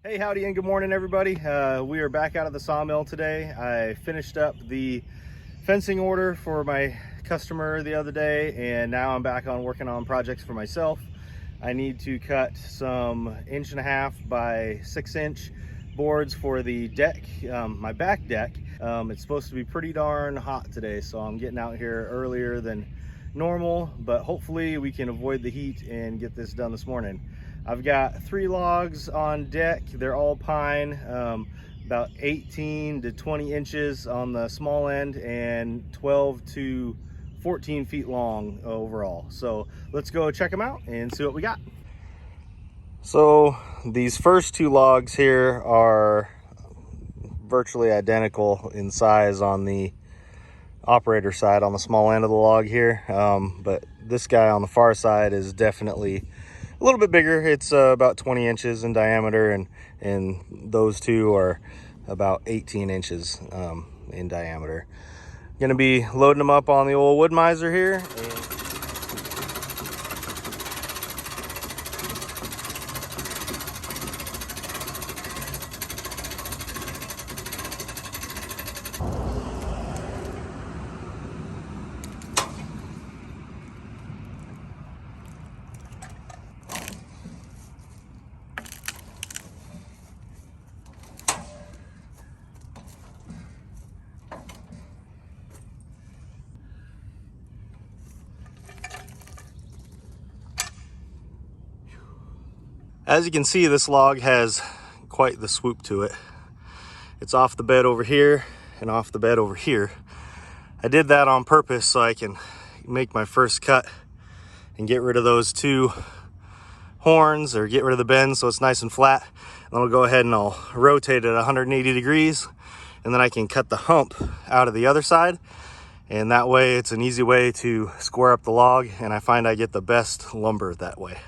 Hey, howdy and good morning everybody. We are back out of the sawmill today. I finished up the fencing order for my customer the other day, and now I'm back on working on projects for myself. I need to cut some 1.5 by 6 inch boards for the deck, my back deck. It's supposed to be pretty darn hot today, so I'm getting out here earlier than normal, but hopefully we can avoid the heat and get this done this morning. I've got 3 logs on deck. They're all pine, about 18 to 20 inches on the small end and 12 to 14 feet long overall. So let's go check them out and see what we got. So these first 2 logs here are virtually identical in size on the operator side, on the small end of the log here, but this guy on the far side is definitely a little bit bigger. It's about 20 inches in diameter, and those 2 are about 18 inches in diameter. Gonna be loading them up on the old wood miser here. As you can see, this log has quite the swoop to it. It's off the bed over here and off the bed over here. I did that on purpose so I can make my first cut and get rid of those 2 horns, or get rid of the bend so it's nice and flat. And then I'll go ahead and I'll rotate it 180 degrees, and then I can cut the hump out of the other side. And that way it's an easy way to square up the log, and I find I get the best lumber that way.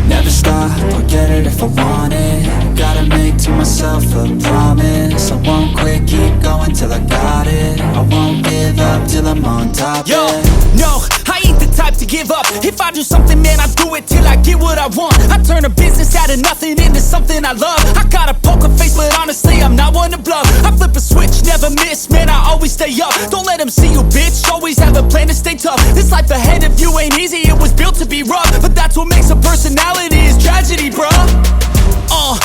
Never stop, I'll get it if I want it. Gotta make to myself a promise. I won't quit, keep going till I got it. I won't give up till I'm on top. Yo, no, I ain't the type to give up. If I do something, man, I do it till I get what I want. I turn a business out of nothing into something I love. I got a poker face, but honestly, I'm not one to bluff. I flip a switch, never miss, man, I always stay up. Don't let them see you, bitch, always have a plan to stay tough. This life ahead of you ain't easy, it was built to be rough. But that's what makes a personality, is tragedy, bruh.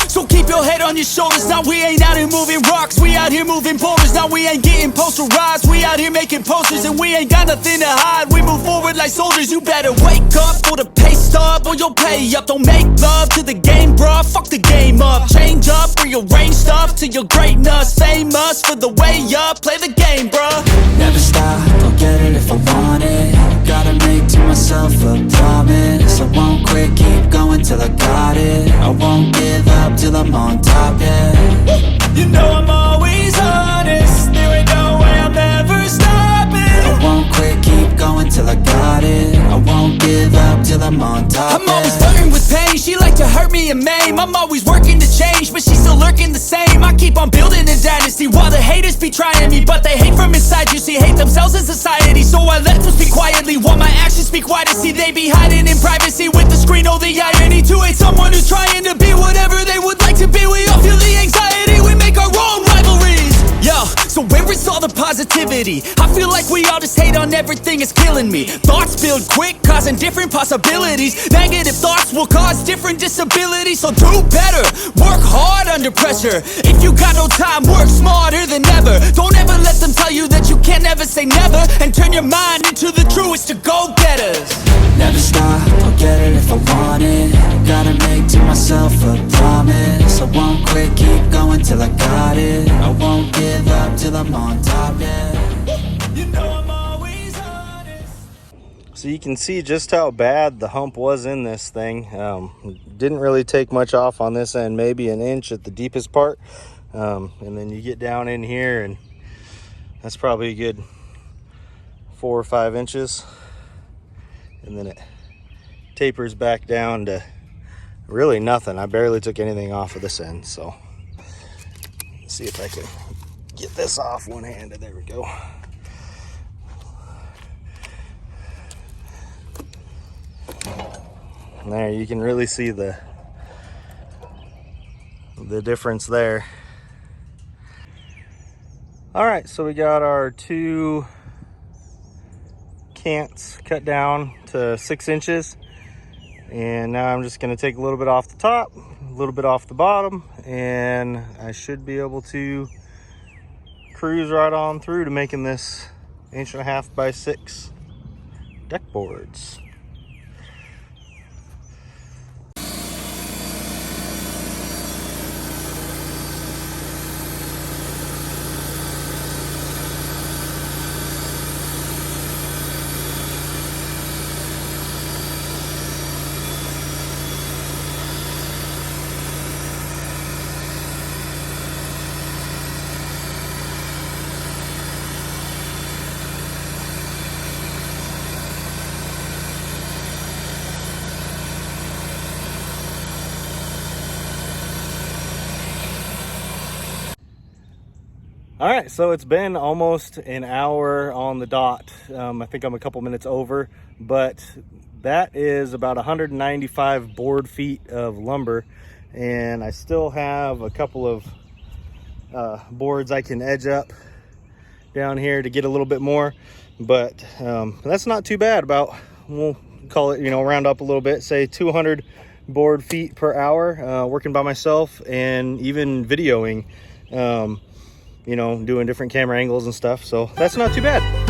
So keep your head on your shoulders. Now we ain't out here moving rocks, we out here moving boulders. Now we ain't getting posterized, we out here making posters. And we ain't got nothing to hide, we move forward like soldiers. You better wake up for the pay stub, or you'll pay up. Don't make love to the game, bruh, fuck the game up. Change up, rearrange stuff to your greatness. Famous for the way up, play the game, bruh. Never stop, I'll get it if I want it. Gotta make to myself a promise. I won't quit, keep going till I got it. I won't give up till I'm on top, yeah. You know I'm always honest, there ain't no way I'm ever stopping. I won't quit, keep going till I got it. I won't give up till I'm on top, I'm always flirting with pain, she like to hurt me and maim. I'm always working to change, but she's still lurking the same. I keep on building a dynasty while the haters be trying me. But they hate from inside, you see, hate themselves in society. So I let them speak quietly while my actions speak wider. See, they be hiding in privacy with the screen, oh the irony. To hate someone who's trying to be whatever they would like to be. We all feel the anxiety, we make our own rivalries. Yo, so where is all the positivity? I feel like we all just hate on everything, it's killing me. Thoughts build quick, causing different possibilities. Negative thoughts will cause different disabilities. So do better, work hard under pressure. If you got no time, work smarter than ever. Don't ever let them tell you that you can't never say never. And turn your mind into the truest of go-getters. Never stop, I'll get it if I want it. Gotta make to myself a promise. I won't quit, keep going till I got it. I won't give up till I'm on top, yeah. You know I'm always honest. So you can see just how bad the hump was in this thing. Didn't really take much off on this end, maybe an inch at the deepest part. And then you get down in here and that's probably a good 4 or 5 inches. And then it tapers back down to really nothing. I barely took anything off of this end, so let's see if I can get this off one-handed. There we go. There, you can really see the difference there. All right, so we got our 2 cants cut down to 6 inches. And now I'm just gonna take a little bit off the top, a little bit off the bottom, and I should be able to cruise right on through to making this 1.5 by 6 deck boards. All right, so it's been almost an hour on the dot. I think I'm a couple minutes over, but that is about 195 board feet of lumber. And I still have a couple of boards I can edge up down here to get a little bit more, but that's not too bad. About, we'll call it, round up a little bit, say 200 board feet per hour, working by myself and even videoing. Doing different camera angles and stuff. So that's not too bad.